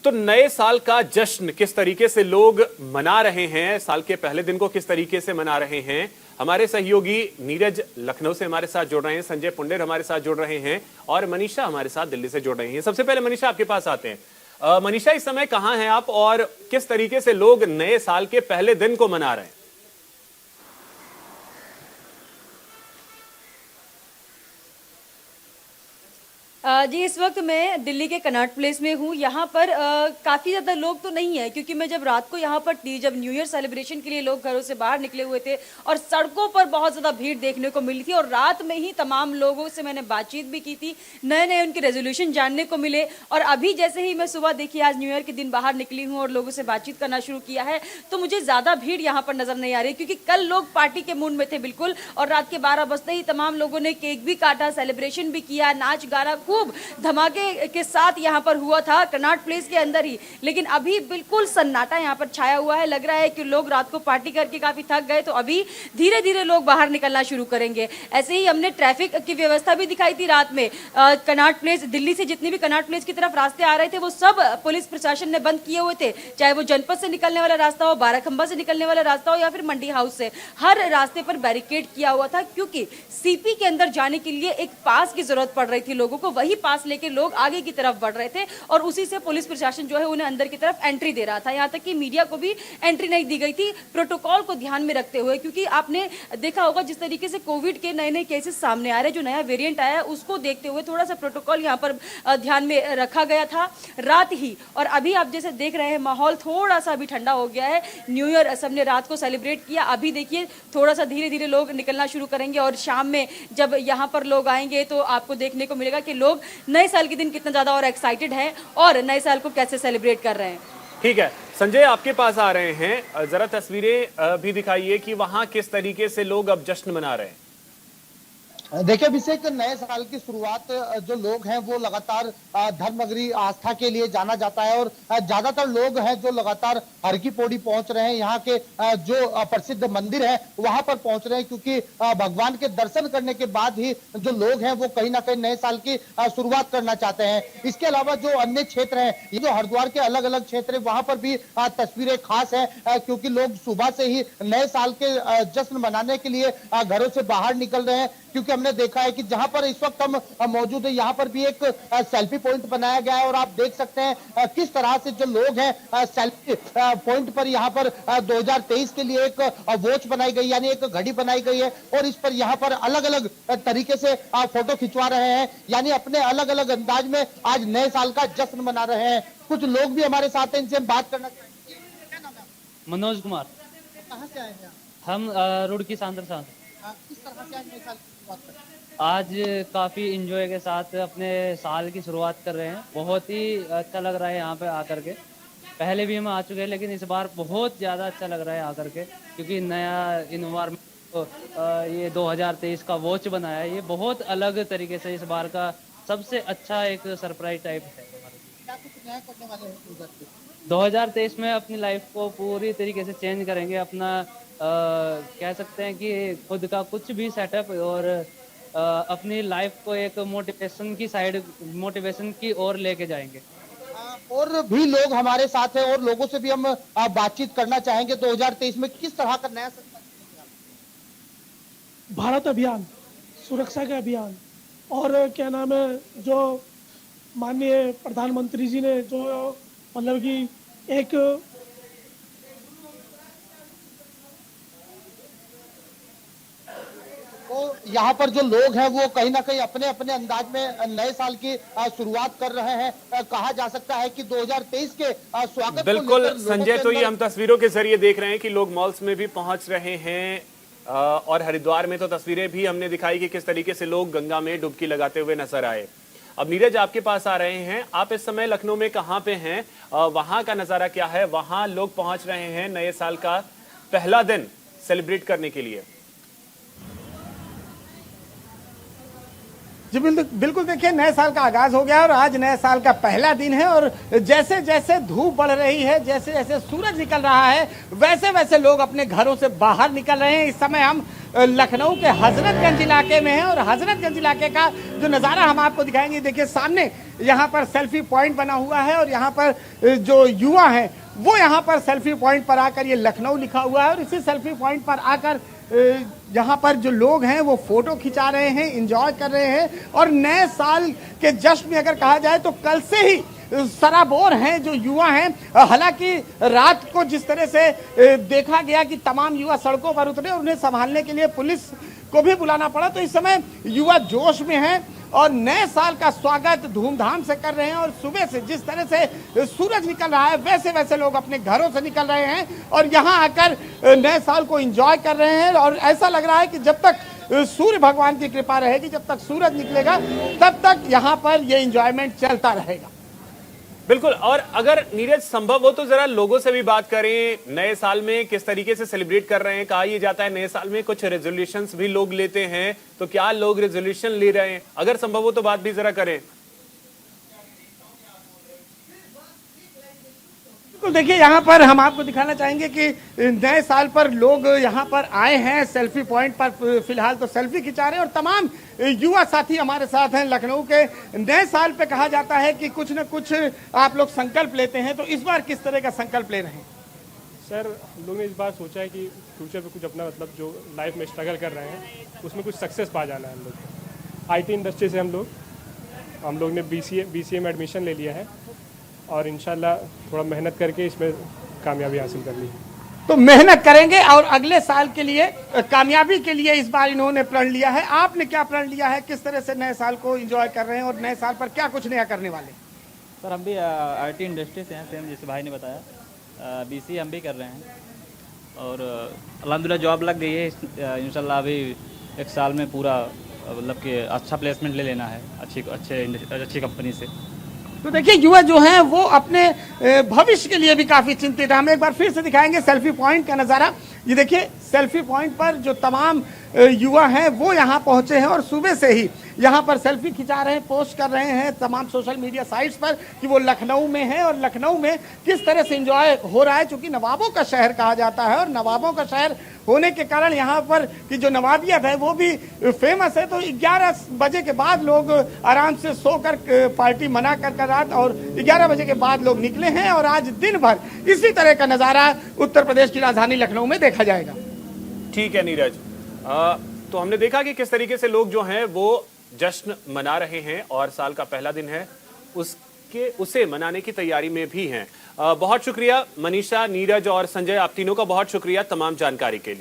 तो नए साल का जश्न किस तरीके से लोग मना रहे हैं, साल के पहले दिन को किस तरीके से मना रहे हैं, हमारे सहयोगी नीरज लखनऊ से हमारे साथ जुड़ रहे हैं, संजय पुंडेर हमारे साथ जुड़ रहे हैं और मनीषा हमारे साथ दिल्ली से जुड़ रही हैं। सबसे पहले मनीषा आपके पास आते हैं। मनीषा, इस समय कहां हैं आप और किस तरीके से लोग नए साल के पहले दिन को मना रहे हैं? जी, इस वक्त मैं दिल्ली के कनॉट प्लेस में हूँ। यहाँ पर काफ़ी ज़्यादा लोग तो नहीं है, क्योंकि मैं जब रात को यहाँ पर थी, जब न्यू ईयर सेलिब्रेशन के लिए लोग घरों से बाहर निकले हुए थे और सड़कों पर बहुत ज़्यादा भीड़ देखने को मिली थी। और रात में ही तमाम लोगों से मैंने बातचीत भी की थी, नए नए उनके रेजोल्यूशन जानने को मिले। और अभी जैसे ही मैं सुबह देखिए आज न्यू ईयर के दिन बाहर निकली हूँ और लोगों से बातचीत करना शुरू किया है, तो मुझे ज़्यादा भीड़ यहाँ पर नज़र नहीं आ रही, क्योंकि कल लोग पार्टी के मूड में थे बिल्कुल। और रात के 12 बजते ही तमाम लोगों ने केक भी काटा, सेलिब्रेशन भी किया, नाच गाना खूब धमाके के साथ यहाँ पर हुआ था कनॉट प्लेस के अंदर ही। लेकिन अभी बिल्कुल सन्नाटा यहाँ पर छाया हुआ है। लग रहा है कि लोग रात को पार्टी करके काफी थक गए, तो अभी धीरे धीरे लोग बाहर निकलना शुरू करेंगे। ऐसे ही हमने ट्रैफिक की व्यवस्था भी दिखाई थी रात में। कनॉट प्लेस, दिल्ली से जितने भी कनॉट प्लेस की तरफ रास्ते आ रहे थे, वो सब पुलिस प्रशासन ने बंद किए हुए थे, चाहे वो जनपद से निकलने वाला रास्ता हो, बाराखंबा से निकलने वाला रास्ता हो या फिर मंडी हाउस से। हर रास्ते पर बैरिकेड किया हुआ था, क्योंकि सीपी के अंदर जाने के लिए एक पास की जरूरत पड़ रही थी लोगों को। वही पास लेके लोग आगे की तरफ बढ़ रहे थे और उसी से पुलिस प्रशासन जो है उन्हें अंदर की तरफ एंट्री दे रहा था। यहां तक कि मीडिया को भी एंट्री नहीं दी गई थी, प्रोटोकॉल को ध्यान में रखते हुए। क्योंकि आपने देखा होगा जिस तरीके से कोविड के नए नए केसेस सामने आ रहे हैं, जो नया वेरिएंट आया है, उसको देखते हुए थोड़ा सा प्रोटोकॉल यहां पर ध्यान में रखा गया था रात ही। और अभी आप जैसे देख रहे हैं, माहौल थोड़ा सा अभी ठंडा हो गया है। न्यू ईयर सबने रात को सेलिब्रेट किया। अभी देखिए थोड़ा सा धीरे धीरे लोग निकलना शुरू करेंगे और शाम में जब यहाँ पर लोग आएंगे तो आपको देखने को मिलेगा कि लोग नए साल के दिन कितना ज्यादा और एक्साइटेड हैं और नए साल को कैसे सेलिब्रेट कर रहे हैं। ठीक है संजय, आपके पास आ रहे हैं, जरा तस्वीरें भी दिखाइए कि वहां किस तरीके से लोग अब जश्न मना रहे हैं। देखिए अभिषेक, नए साल की शुरुआत जो लोग हैं वो लगातार धर्मनगरी आस्था के लिए जाना जाता है और ज्यादातर लोग हैं जो लगातार हर की पौड़ी पहुंच रहे हैं। यहाँ के जो प्रसिद्ध मंदिर है वहां पर पहुंच रहे हैं, क्योंकि भगवान के दर्शन करने के बाद ही जो लोग हैं वो कहीं ना कहीं नए साल की शुरुआत करना चाहते हैं। इसके अलावा जो अन्य क्षेत्र हैं, ये जो हरिद्वार के अलग अलग क्षेत्र है, वहां पर भी तस्वीरें खास है, क्योंकि लोग सुबह से ही नए साल के जश्न मनाने के लिए घरों से बाहर निकल रहे हैं। क्योंकि हमने देखा है कि जहां पर इस वक्त हम मौजूद है, यहाँ पर भी एक सेल्फी पॉइंट बनाया गया है और आप देख सकते हैं किस तरह से जो लोग हैं सेल्फी पॉइंट पर यहाँ पर 2023 के लिए एक वॉच बनाई गई, यानी एक घड़ी बनाई गई है और इस पर यहाँ पर अलग अलग तरीके से फोटो खिंचवा रहे हैं, यानी अपने अलग अलग अंदाज में आज नए साल का जश्न मना रहे हैं। कुछ लोग भी हमारे साथ हैं, इनसे हम बात करना चाहेंगे। मनोज कुमार। कहाँ से आए हैं हम रुड़की सांदर साथ। किस तरह से आज नए साल की शुरुआत करें? आज काफ़ी इंजॉय के साथ अपने साल की शुरुआत कर रहे हैं। बहुत ही अच्छा लग रहा है यहाँ पे आकर के। पहले भी हम आ चुके हैं, लेकिन इस बार बहुत ज़्यादा अच्छा लग रहा है आकर के, क्योंकि नया इन्वायरमेंट तो ये 2023 का वॉच बनाया है। ये बहुत अलग तरीके से इस बार का सबसे अच्छा एक सरप्राइज टाइप है। क्या कुछ नया करने वाले हैं 2023 में अपनी लाइफ को पूरी तरीके से चेंज करेंगे। अपना कह सकते हैं कि खुद का कुछ भी सेटअप और अपनी लाइफ को एक मोटिवेशन की ओर लेके जाएंगे। और भी लोग हमारे साथ हैं और लोगों से भी हम बातचीत करना चाहेंगे। 2023 में किस तरह का नया भारत अभियान, सुरक्षा के अभियान और क्या नाम है, जो माननीय प्रधानमंत्री जी ने जो मतलब कि एक तो यहाँ पर जो लोग हैं वो कहीं ना कहीं अपने अपने अंदाज में नए साल की शुरुआत कर रहे हैं। कहा जा सकता है कि 2023 के स्वागत बिल्कुल संजय, तो ये हम तस्वीरों के जरिए देख रहे हैं कि लोग मॉल्स में भी पहुंच रहे हैं और हरिद्वार में तो तस्वीरें भी हमने दिखाई कि किस तरीके से लोग गंगा में डुबकी लगाते हुए नजर आए। अब नीरज आपके पास आ रहे हैं, आप इस समय लखनऊ में कहां पे हैं, वहां का नजारा क्या है? वहां लोग पहुंच रहे हैं नए साल का पहला दिन सेलिब्रेट करने के लिए। जी बिल्कुल, देखिए नए साल का आगाज हो गया और आज नए साल का पहला दिन है और जैसे जैसे धूप बढ़ रही है, जैसे जैसे सूरज निकल रहा है, वैसे वैसे लोग अपने घरों से बाहर निकल रहे हैं। इस समय हम लखनऊ के हजरतगंज इलाके में हैं और हजरतगंज इलाके का जो नज़ारा हम आपको दिखाएंगे, देखिए सामने यहाँ पर सेल्फी पॉइंट बना हुआ है और यहाँ पर जो युवा हैं वो यहाँ पर सेल्फी पॉइंट पर आकर, ये लखनऊ लिखा हुआ है और इसी सेल्फी पॉइंट पर आकर यहाँ पर जो लोग हैं वो फोटो खिंचा रहे हैं, एंजॉय कर रहे हैं। और नए साल के जश्न में अगर कहा जाए तो कल से ही सराबोर हैं जो युवा हैं। हालांकि रात को जिस तरह से देखा गया कि तमाम युवा सड़कों पर उतरे और उन्हें संभालने के लिए पुलिस को भी बुलाना पड़ा, तो इस समय युवा जोश में हैं और नए साल का स्वागत धूमधाम से कर रहे हैं। और सुबह से जिस तरह से सूरज निकल रहा है वैसे वैसे लोग अपने घरों से निकल रहे हैं और यहाँ आकर नए साल को एंजॉय कर रहे हैं। और ऐसा लग रहा है कि जब तक सूर्य भगवान की कृपा रहेगी, जब तक सूरज निकलेगा, तब तक यहाँ पर ये एंजॉयमेंट चलता रहेगा। बिल्कुल। और अगर नीरज संभव हो तो जरा लोगों से भी बात करें, नए साल में किस तरीके से सेलिब्रेट कर रहे हैं। कहा यह जाता है नए साल में कुछ रेजोल्यूशंस भी लोग लेते हैं, तो क्या लोग रेजोल्यूशन ले रहे हैं? अगर संभव हो तो बात भी जरा करें। तो देखिए यहाँ पर हम आपको दिखाना चाहेंगे कि नए साल पर लोग यहाँ पर आए हैं, सेल्फी पॉइंट पर फिलहाल तो सेल्फी खिंचा रहे हैं और तमाम युवा साथी हमारे साथ हैं। लखनऊ के नए साल पे कहा जाता है कि कुछ न कुछ आप लोग संकल्प लेते हैं, तो इस बार किस तरह का संकल्प ले रहे हैं? सर, हम लोग ने इस बार सोचा है कि फ्यूचर में कुछ अपना मतलब जो लाइफ में स्ट्रगल कर रहे हैं उसमें कुछ सक्सेस पा जाना है। हम लोग IT इंडस्ट्री से हम लोग ने BCA में एडमिशन ले लिया है और इंशाल्लाह थोड़ा मेहनत करके इसमें कामयाबी हासिल करनी है। तो मेहनत करेंगे और अगले साल के लिए, कामयाबी के लिए इस बार इन्होंने प्रण लिया है। आपने क्या प्रण लिया है? किस तरह से नए साल को एंजॉय कर रहे हैं और नए साल पर क्या कुछ नया करने वाले? सर, हम भी IT इंडस्ट्री से हैं, सेम जैसे भाई ने बताया। BCA हम भी कर रहे हैं और अल्हम्दुलिल्लाह जॉब लग गई है। इंशाल्लाह अभी एक साल में पूरा मतलब कि अच्छा प्लेसमेंट ले लेना है अच्छी कंपनी से। तो देखिए युवा जो हैं वो अपने भविष्य के लिए भी काफी चिंतित है। हम एक बार फिर से दिखाएंगे सेल्फी पॉइंट का नज़ारा। ये देखिए सेल्फी पॉइंट पर जो तमाम युवा हैं वो यहाँ पहुंचे हैं और सुबह से ही यहाँ पर सेल्फी खिंचा रहे हैं, पोस्ट कर रहे हैं तमाम सोशल मीडिया साइट्स पर कि वो लखनऊ में है और लखनऊ में किस तरह से एंजॉय हो रहा है। चूंकि नवाबों का शहर कहा जाता है और नवाबों का शहर होने के कारण यहाँ पर की जो नवाबियत है वो भी फेमस है। तो 11 बजे के बाद लोग आराम से सोकर पार्टी मना कर रात और 11 बजे के बाद लोग निकले हैं और आज दिन भर इसी तरह का नज़ारा उत्तर प्रदेश की राजधानी लखनऊ में देखा जाएगा। ठीक है नीरज, तो हमने देखा कि किस तरीके से लोग जो हैं वो जश्न मना रहे हैं और साल का पहला दिन है उसे मनाने की तैयारी में भी हैं। बहुत शुक्रिया मनीषा, नीरज और संजय, आप तीनों का बहुत शुक्रिया तमाम जानकारी के लिए।